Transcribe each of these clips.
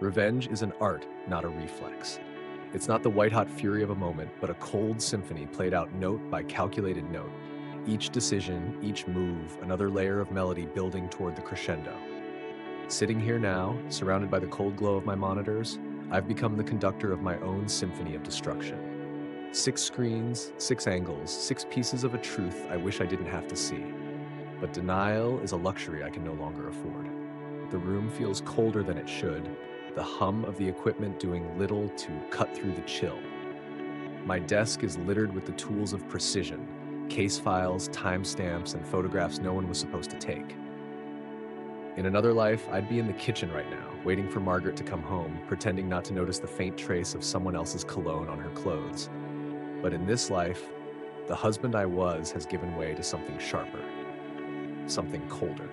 Revenge is an art, not a reflex. It's not the white-hot fury of a moment, but a cold symphony played out note by calculated note. Each decision, each move, another layer of melody building toward the crescendo. Sitting here now, surrounded by the cold glow of my monitors, I've become the conductor of my own symphony of destruction. 6 screens, 6 angles, 6 pieces of a truth I wish I didn't have to see. But denial is a luxury I can no longer afford. The room feels colder than it should, the hum of the equipment doing little to cut through the chill. My desk is littered with the tools of precision, case files, timestamps, and photographs no one was supposed to take. In another life, I'd be in the kitchen right now, waiting for Margaret to come home, pretending not to notice the faint trace of someone else's cologne on her clothes. But in this life, the husband I was has given way to something sharper, something colder.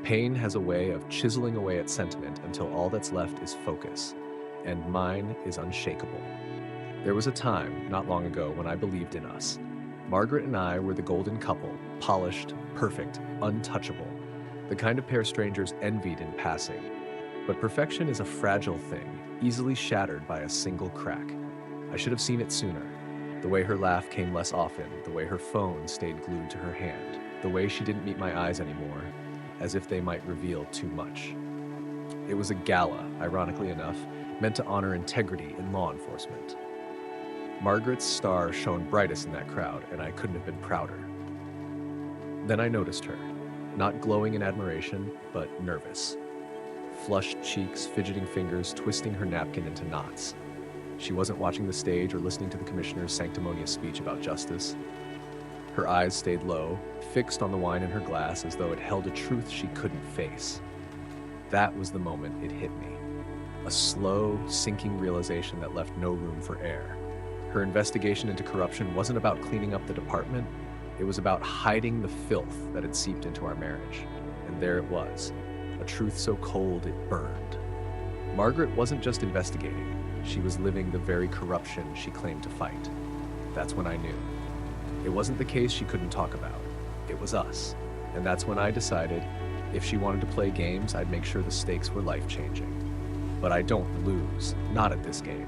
Pain has a way of chiseling away at sentiment until all that's left is focus, and mine is unshakable. There was a time, not long ago, when I believed in us. Margaret and I were the golden couple, polished, perfect, untouchable, the kind of pair strangers envied in passing. But perfection is a fragile thing, easily shattered by a single crack. I should have seen it sooner. The way her laugh came less often, the way her phone stayed glued to her hand, the way she didn't meet my eyes anymore, as if they might reveal too much. It was a gala, ironically enough, meant to honor integrity in law enforcement. Margaret's star shone brightest in that crowd, and I couldn't have been prouder. Then I noticed her, not glowing in admiration, but nervous. Flushed cheeks, fidgeting fingers, twisting her napkin into knots. She wasn't watching the stage or listening to the commissioner's sanctimonious speech about justice. Her eyes stayed low, fixed on the wine in her glass as though it held a truth she couldn't face. That was the moment it hit me. A slow, sinking realization that left no room for air. Her investigation into corruption wasn't about cleaning up the department, it was about hiding the filth that had seeped into our marriage. And there it was, a truth so cold it burned. Margaret wasn't just investigating, she was living the very corruption she claimed to fight. That's when I knew. It wasn't the case she couldn't talk about. It was us. And that's when I decided if she wanted to play games, I'd make sure the stakes were life-changing. But I don't lose, not at this game.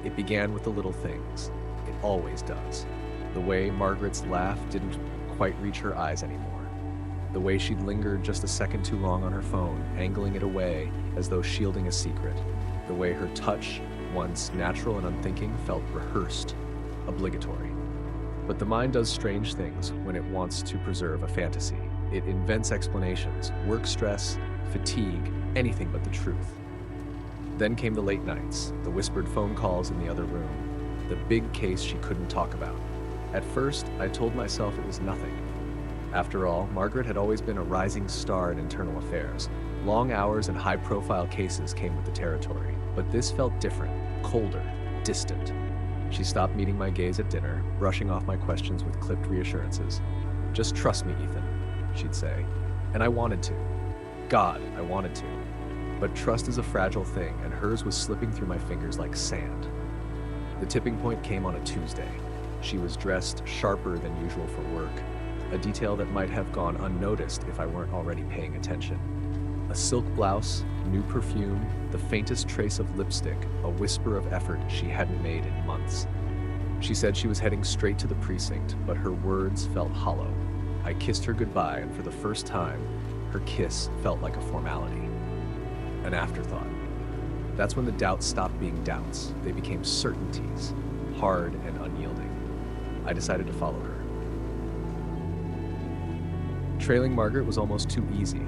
It began with the little things. It always does. The way Margaret's laugh didn't quite reach her eyes anymore. The way she'd lingered just a second too long on her phone, angling it away as though shielding a secret. The way her touch, once natural and unthinking, felt rehearsed, obligatory. But the mind does strange things when it wants to preserve a fantasy. It invents explanations, work stress, fatigue, anything but the truth. Then came the late nights, the whispered phone calls in the other room, the big case she couldn't talk about. At first, I told myself it was nothing. After all, Margaret had always been a rising star in internal affairs. Long hours and high-profile cases came with the territory. But this felt different, colder, distant. She stopped meeting my gaze at dinner, brushing off my questions with clipped reassurances. "Just trust me, Ethan," she'd say. And I wanted to. God, I wanted to. But trust is a fragile thing, and hers was slipping through my fingers like sand. The tipping point came on a Tuesday. She was dressed sharper than usual for work, a detail that might have gone unnoticed if I weren't already paying attention. A silk blouse, new perfume, the faintest trace of lipstick, a whisper of effort she hadn't made in months. She said she was heading straight to the precinct, but her words felt hollow. I kissed her goodbye, and for the first time, her kiss felt like a formality. An afterthought. That's when the doubts stopped being doubts. They became certainties, hard and unyielding. I decided to follow her. Trailing Margaret was almost too easy.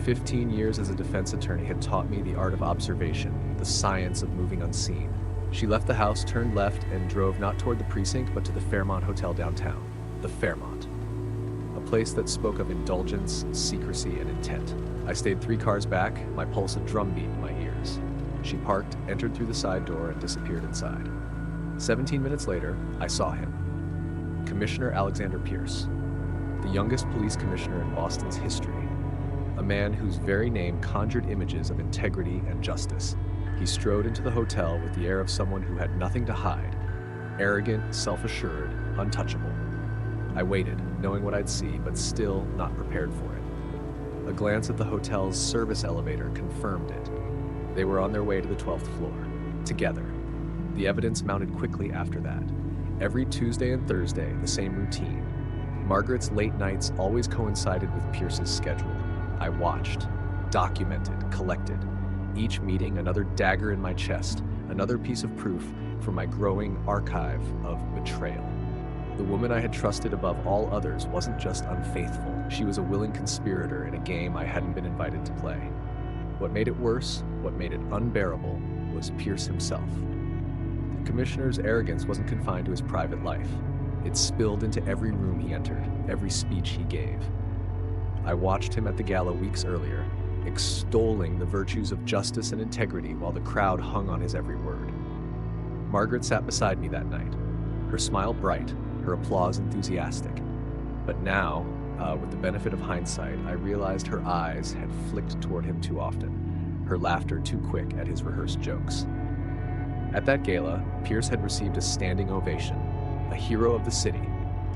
15 years as a defense attorney had taught me the art of observation, the science of moving unseen. She left the house, turned left, and drove not toward the precinct, but to the Fairmont Hotel downtown. The Fairmont. A place that spoke of indulgence, secrecy, and intent. I stayed 3 cars back, my pulse a drumbeat in my ears. She parked, entered through the side door, and disappeared inside. 17 minutes later, I saw him. Commissioner Alexander Pierce, the youngest police commissioner in Boston's history. A man whose very name conjured images of integrity and justice. He strode into the hotel with the air of someone who had nothing to hide, arrogant, self-assured, untouchable. I waited, knowing what I'd see, but still not prepared for it. A glance at the hotel's service elevator confirmed it. They were on their way to the 12th floor, together. The evidence mounted quickly after that. Every Tuesday and Thursday, the same routine. Margaret's late nights always coincided with Pierce's schedule. I watched, documented, collected. Each meeting, another dagger in my chest, another piece of proof for my growing archive of betrayal. The woman I had trusted above all others wasn't just unfaithful. She was a willing conspirator in a game I hadn't been invited to play. What made it worse, what made it unbearable, was Pierce himself. The commissioner's arrogance wasn't confined to his private life. It spilled into every room he entered, every speech he gave. I watched him at the gala weeks earlier, extolling the virtues of justice and integrity while the crowd hung on his every word. Margaret sat beside me that night, her smile bright, her applause enthusiastic. But now, with the benefit of hindsight, I realized her eyes had flicked toward him too often, her laughter too quick at his rehearsed jokes. At that gala, Pierce had received a standing ovation, a hero of the city,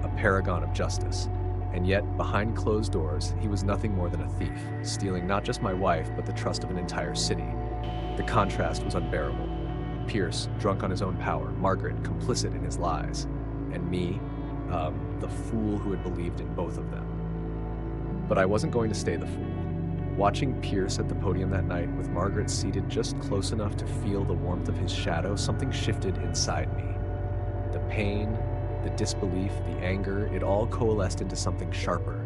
a paragon of justice. And yet, behind closed doors, he was nothing more than a thief, stealing not just my wife, but the trust of an entire city. The contrast was unbearable. Pierce, drunk on his own power, Margaret, complicit in his lies, and me, the fool who had believed in both of them. But I wasn't going to stay the fool. Watching Pierce at the podium that night, with Margaret seated just close enough to feel the warmth of his shadow, something shifted inside me. The pain, the disbelief, the anger, it all coalesced into something sharper,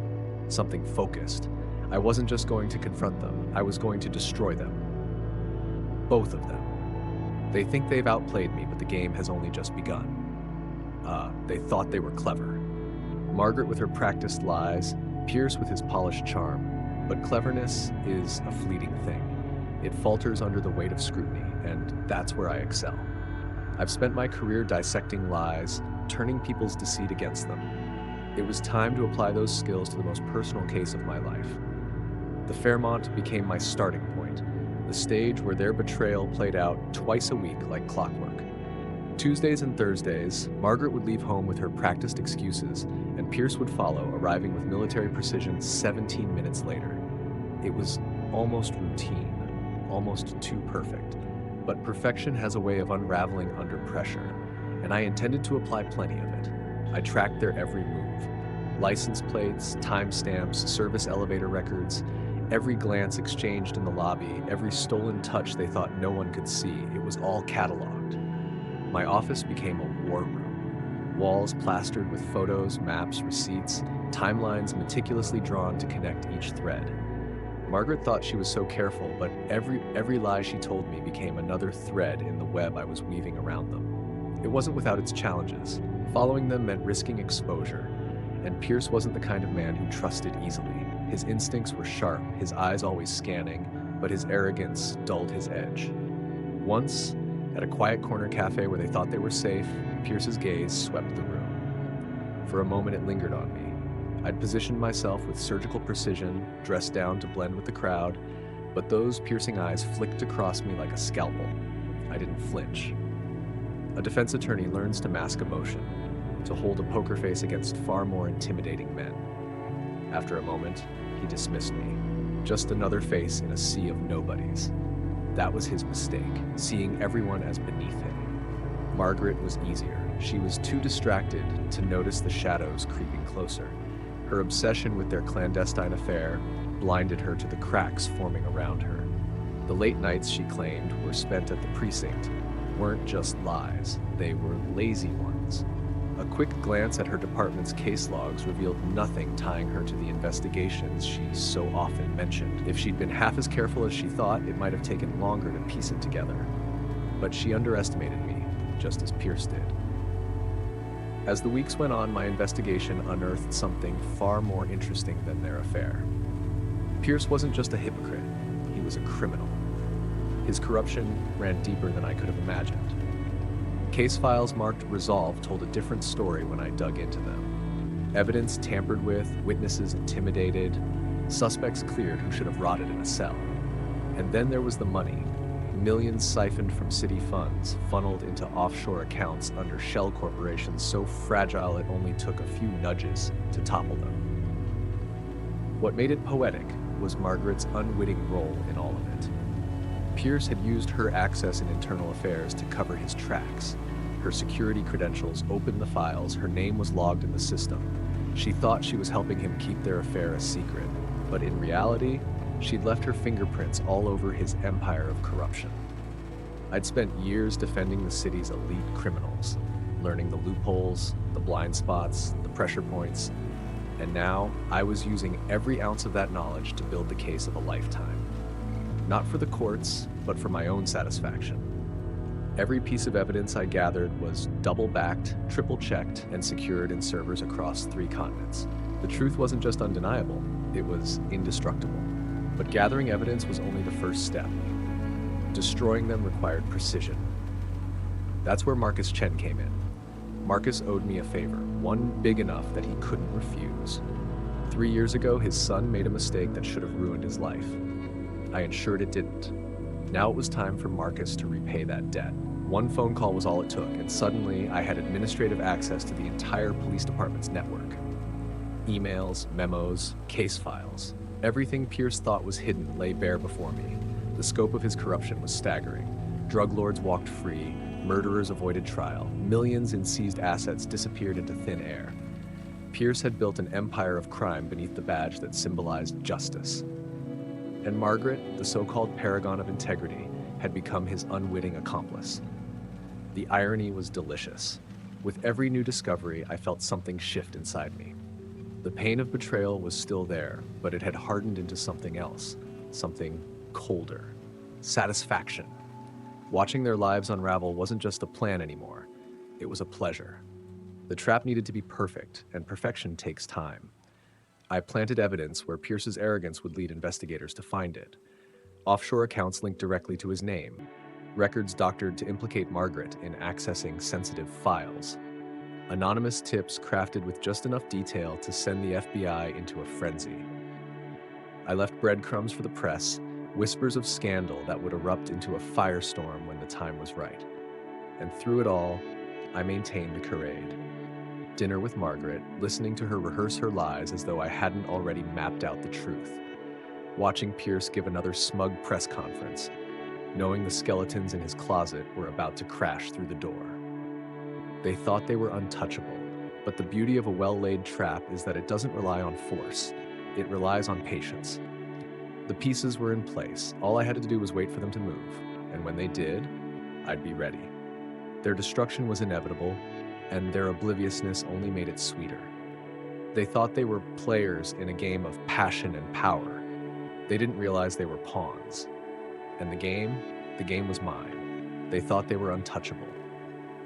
something focused. I wasn't just going to confront them, I was going to destroy them. Both of them. They think they've outplayed me, but the game has only just begun. They thought they were clever. Margaret with her practiced lies, Pierce with his polished charm. But cleverness is a fleeting thing. It falters under the weight of scrutiny, and that's where I excel. I've spent my career dissecting lies, turning people's deceit against them. It was time to apply those skills to the most personal case of my life. The Fairmont became my starting point, the stage where their betrayal played out twice a week like clockwork. Tuesdays and Thursdays, Margaret would leave home with her practiced excuses, and Pierce would follow, arriving with military precision 17 minutes later. It was almost routine, almost too perfect. But perfection has a way of unraveling under pressure, and I intended to apply plenty of it. I tracked their every move. License plates, timestamps, service elevator records, every glance exchanged in the lobby, every stolen touch they thought no one could see, it was all cataloged. My office became a war room. Walls plastered with photos, maps, receipts, timelines meticulously drawn to connect each thread. Margaret thought she was so careful, but every lie she told me became another thread in the web I was weaving around them. It wasn't without its challenges. Following them meant risking exposure, and Pierce wasn't the kind of man who trusted easily. His instincts were sharp, his eyes always scanning, but his arrogance dulled his edge. Once, at a quiet corner cafe where they thought they were safe, Pierce's gaze swept the room. For a moment it lingered on me. I'd positioned myself with surgical precision, dressed down to blend with the crowd, but those piercing eyes flicked across me like a scalpel. I didn't flinch. A defense attorney learns to mask emotion, to hold a poker face against far more intimidating men. After a moment, he dismissed me. Just another face in a sea of nobodies. That was his mistake, seeing everyone as beneath him. Margaret was easier. She was too distracted to notice the shadows creeping closer. Her obsession with their clandestine affair blinded her to the cracks forming around her. The late nights, she claimed, were spent at the precinct weren't just lies, they were lazy ones. A quick glance at her department's case logs revealed nothing tying her to the investigations she so often mentioned. If she'd been half as careful as she thought, it might have taken longer to piece it together. But she underestimated me, just as Pierce did. As the weeks went on, my investigation unearthed something far more interesting than their affair. Pierce wasn't just a hypocrite, he was a criminal. His corruption ran deeper than I could have imagined. Case files marked resolved told a different story when I dug into them. Evidence tampered with, witnesses intimidated, suspects cleared who should have rotted in a cell. And then there was the money. Millions siphoned from city funds, funneled into offshore accounts under shell corporations so fragile it only took a few nudges to topple them. What made it poetic was Margaret's unwitting role in all of it. Pierce had used her access in internal affairs to cover his tracks. Her security credentials opened the files, her name was logged in the system. She thought she was helping him keep their affair a secret, but in reality, she'd left her fingerprints all over his empire of corruption. I'd spent years defending the city's elite criminals, learning the loopholes, the blind spots, the pressure points, and now I was using every ounce of that knowledge to build the case of a lifetime. Not for the courts, but for my own satisfaction. Every piece of evidence I gathered was double-backed, triple-checked, and secured in servers across 3 continents. The truth wasn't just undeniable, it was indestructible. But gathering evidence was only the first step. Destroying them required precision. That's where Marcus Chen came in. Marcus owed me a favor, one big enough that he couldn't refuse. 3 years ago, his son made a mistake that should have ruined his life. I ensured it didn't. Now it was time for Marcus to repay that debt. One phone call was all it took, and suddenly I had administrative access to the entire police department's network. Emails, memos, case files. Everything Pierce thought was hidden lay bare before me. The scope of his corruption was staggering. Drug lords walked free, murderers avoided trial, millions in seized assets disappeared into thin air. Pierce had built an empire of crime beneath the badge that symbolized justice. And Margaret, the so-called paragon of integrity, had become his unwitting accomplice. The irony was delicious. With every new discovery, I felt something shift inside me. The pain of betrayal was still there, but it had hardened into something else, something colder. Satisfaction. Watching their lives unravel wasn't just a plan anymore, it was a pleasure. The trap needed to be perfect, and perfection takes time. I planted evidence where Pierce's arrogance would lead investigators to find it. Offshore accounts linked directly to his name, records doctored to implicate Margaret in accessing sensitive files, anonymous tips crafted with just enough detail to send the FBI into a frenzy. I left breadcrumbs for the press, whispers of scandal that would erupt into a firestorm when the time was right. And through it all, I maintained the charade. Dinner with Margaret, listening to her rehearse her lies as though I hadn't already mapped out the truth. Watching Pierce give another smug press conference, knowing the skeletons in his closet were about to crash through the door. They thought they were untouchable, but the beauty of a well-laid trap is that it doesn't rely on force, it relies on patience. The pieces were in place, all I had to do was wait for them to move, and when they did, I'd be ready. Their destruction was inevitable, and their obliviousness only made it sweeter. They thought they were players in a game of passion and power. They didn't realize they were pawns. And the game was mine. They thought they were untouchable.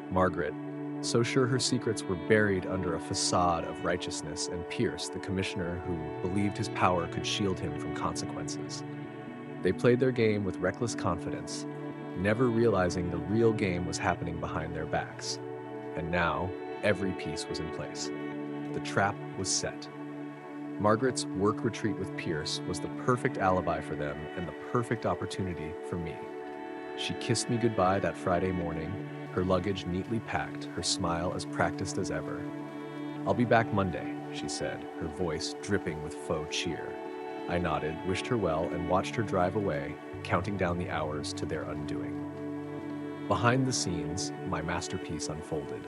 Margaret, so sure her secrets were buried under a facade of righteousness, and Pierce, the commissioner who believed his power could shield him from consequences. They played their game with reckless confidence, never realizing the real game was happening behind their backs. And now, every piece was in place. The trap was set. Margaret's work retreat with Pierce was the perfect alibi for them and the perfect opportunity for me. She kissed me goodbye that Friday morning, her luggage neatly packed, her smile as practiced as ever. "I'll be back Monday," she said, her voice dripping with faux cheer. I nodded, wished her well, and watched her drive away, counting down the hours to their undoing. Behind the scenes, my masterpiece unfolded.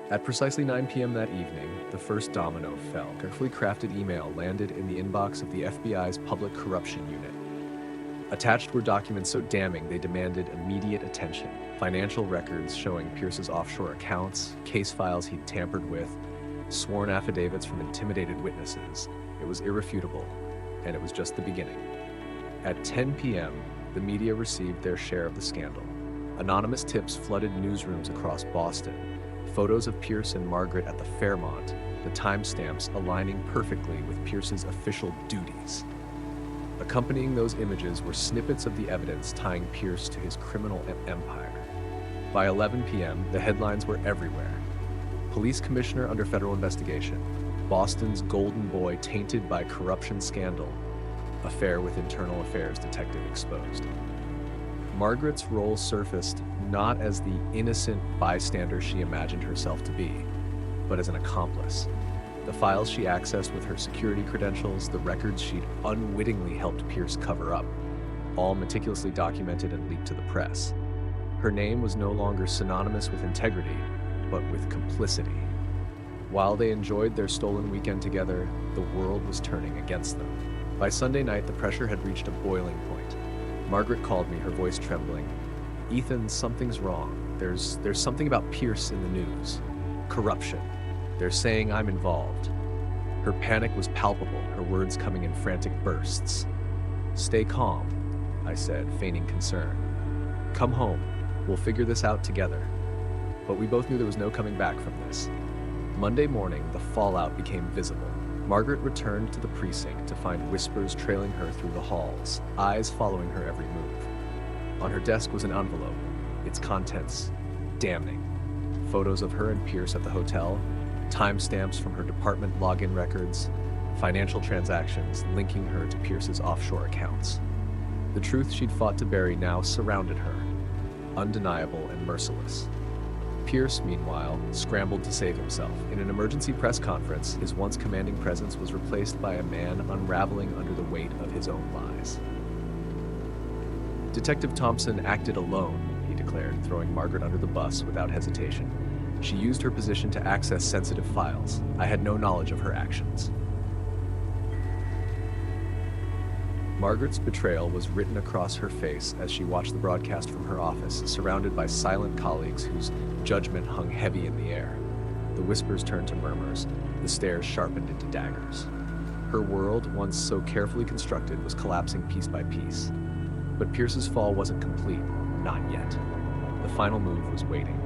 At precisely 9 p.m. that evening, the first domino fell. A carefully crafted email landed in the inbox of the FBI's Public Corruption Unit. Attached were documents so damning they demanded immediate attention. Financial records showing Pierce's offshore accounts, case files he'd tampered with, sworn affidavits from intimidated witnesses. It was irrefutable, and it was just the beginning. At 10 p.m., the media received their share of the scandal. Anonymous tips flooded newsrooms across Boston. Photos of Pierce and Margaret at the Fairmont, the timestamps aligning perfectly with Pierce's official duties. Accompanying those images were snippets of the evidence tying Pierce to his criminal empire. By 11 p.m., the headlines were everywhere. Police commissioner under federal investigation. Boston's golden boy tainted by corruption scandal. Affair with internal affairs detective exposed. Margaret's role surfaced not as the innocent bystander she imagined herself to be, but as an accomplice. The files she accessed with her security credentials, the records she'd unwittingly helped Pierce cover up. all meticulously documented and leaked to the press. Her name was no longer synonymous with integrity, but with complicity. While they enjoyed their stolen weekend together, the world was turning against them. By Sunday night, the pressure had reached a boiling point. Margaret called me, her voice trembling. "Ethan, something's wrong. There's something about Pierce in the news. Corruption. They're saying I'm involved." Her panic was palpable, her words coming in frantic bursts. "Stay calm," I said, feigning concern. "Come home. We'll figure this out together." But we both knew there was no coming back from this. Monday morning, the fallout became visible. Margaret returned to the precinct to find whispers trailing her through the halls, eyes following her every move. On her desk was an envelope, its contents damning. Photos of her and Pierce at the hotel, timestamps from her department login records, financial transactions linking her to Pierce's offshore accounts. The truth she'd fought to bury now surrounded her, undeniable and merciless. Pierce, meanwhile, scrambled to save himself. In an emergency press conference, his once commanding presence was replaced by a man unraveling under the weight of his own lies. "Detective Thompson acted alone," he declared, throwing Margaret under the bus without hesitation. "She used her position to access sensitive files. I had no knowledge of her actions." Margaret's betrayal was written across her face as she watched the broadcast from her office, surrounded by silent colleagues whose judgment hung heavy in the air. The whispers turned to murmurs, the stares sharpened into daggers. Her world, once so carefully constructed, was collapsing piece by piece. But Pierce's fall wasn't complete, not yet. The final move was waiting.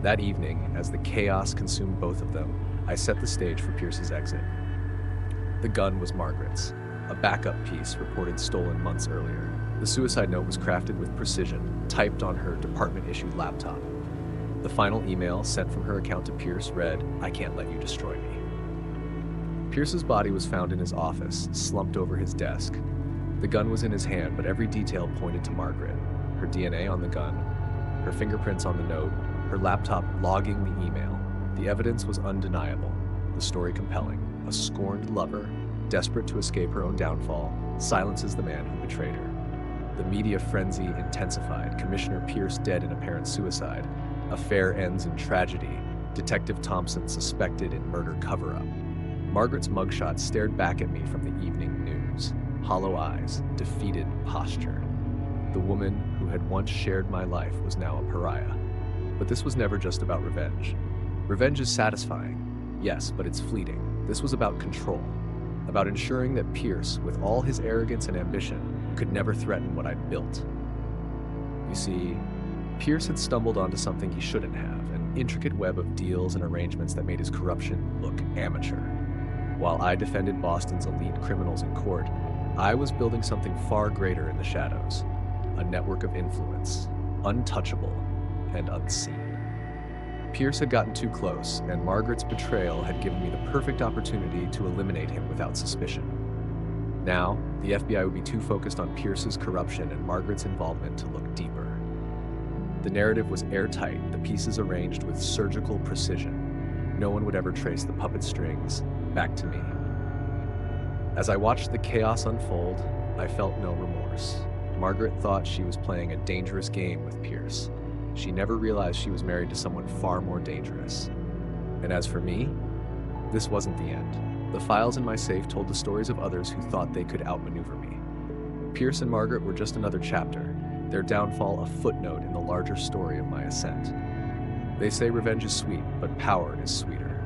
That evening, as the chaos consumed both of them, I set the stage for Pierce's exit. The gun was Margaret's, a backup piece reported stolen months earlier. The suicide note was crafted with precision, typed on her department-issued laptop. The final email sent from her account to Pierce read, "I can't let you destroy me." Pierce's body was found in his office, slumped over his desk. The gun was in his hand, but every detail pointed to Margaret. Her DNA on the gun, her fingerprints on the note, her laptop logging the email. The evidence was undeniable, the story compelling. A scorned lover, desperate to escape her own downfall, silences the man who betrayed her. The media frenzy intensified, Commissioner Pierce dead in apparent suicide. Affair ends in tragedy, Detective Thompson suspected in murder cover-up. Margaret's mugshot stared back at me from the evening news. Hollow eyes, defeated posture. The woman who had once shared my life was now a pariah. But this was never just about revenge. Revenge is satisfying, yes, but it's fleeting. This was about control. About ensuring that Pierce, with all his arrogance and ambition, could never threaten what I'd built. You see, Pierce had stumbled onto something he shouldn't have, an intricate web of deals and arrangements that made his corruption look amateur. While I defended Boston's elite criminals in court, I was building something far greater in the shadows, a network of influence, untouchable and unseen. Pierce had gotten too close, and Margaret's betrayal had given me the perfect opportunity to eliminate him without suspicion. Now, the FBI would be too focused on Pierce's corruption and Margaret's involvement to look deeper. The narrative was airtight, the pieces arranged with surgical precision. No one would ever trace the puppet strings back to me. As I watched the chaos unfold, I felt no remorse. Margaret thought she was playing a dangerous game with Pierce. She never realized she was married to someone far more dangerous. And as for me, this wasn't the end. The files in my safe told the stories of others who thought they could outmaneuver me. Pierce and Margaret were just another chapter, their downfall a footnote in the larger story of my ascent. They say revenge is sweet, but power is sweeter.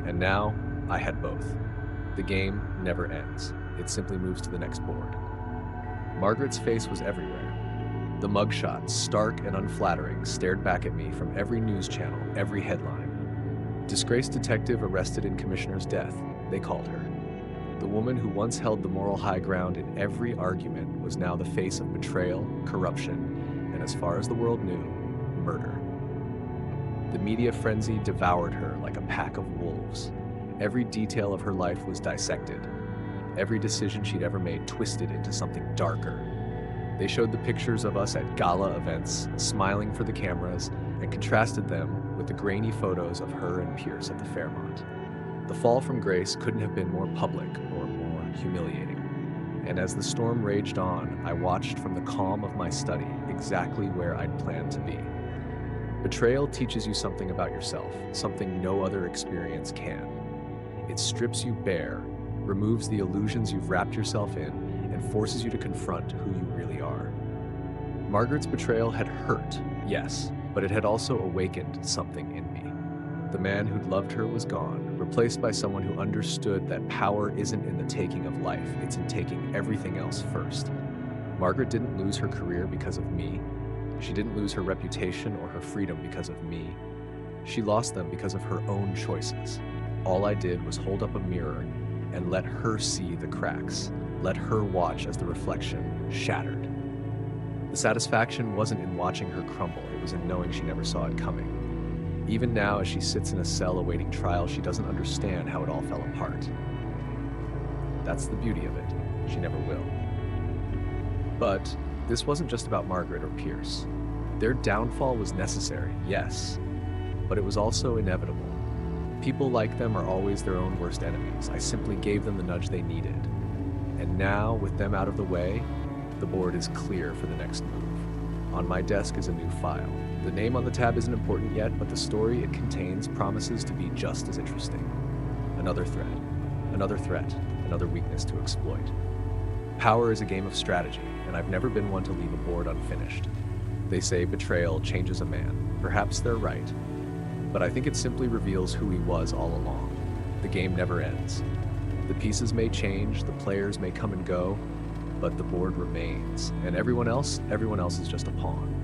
And now, I had both. The game never ends. It simply moves to the next board. Margaret's face was everywhere. The mugshot, stark and unflattering, stared back at me from every news channel, every headline. Disgraced detective arrested in commissioner's death, they called her. The woman who once held the moral high ground in every argument was now the face of betrayal, corruption, and as far as the world knew, murder. The media frenzy devoured her like a pack of wolves. Every detail of her life was dissected. Every decision she'd ever made twisted into something darker. They showed the pictures of us at gala events, smiling for the cameras, and contrasted them with the grainy photos of her and Pierce at the Fairmont. The fall from grace couldn't have been more public or more humiliating. And as the storm raged on, I watched from the calm of my study exactly where I'd planned to be. Betrayal teaches you something about yourself, something no other experience can. It strips you bare, removes the illusions you've wrapped yourself in, and forces you to confront who you really are. Margaret's betrayal had hurt, yes, but it had also awakened something in me. The man who'd loved her was gone, replaced by someone who understood that power isn't in the taking of life, it's in taking everything else first. Margaret didn't lose her career because of me. She didn't lose her reputation or her freedom because of me. She lost them because of her own choices. All I did was hold up a mirror and let her see the cracks, let her watch as the reflection shattered. The satisfaction wasn't in watching her crumble, it was in knowing she never saw it coming. Even now, as she sits in a cell awaiting trial, she doesn't understand how it all fell apart. That's the beauty of it. She never will. But this wasn't just about Margaret or Pierce. Their downfall was necessary, yes, but it was also inevitable. People like them are always their own worst enemies. I simply gave them the nudge they needed. And now, with them out of the way, the board is clear for the next move. On my desk is a new file. The name on the tab isn't important yet, but the story it contains promises to be just as interesting. Another threat, another weakness to exploit. Power is a game of strategy, and I've never been one to leave a board unfinished. They say betrayal changes a man. Perhaps they're right, but I think it simply reveals who he was all along. The game never ends. The pieces may change, the players may come and go, but the board remains, and everyone else is just a pawn.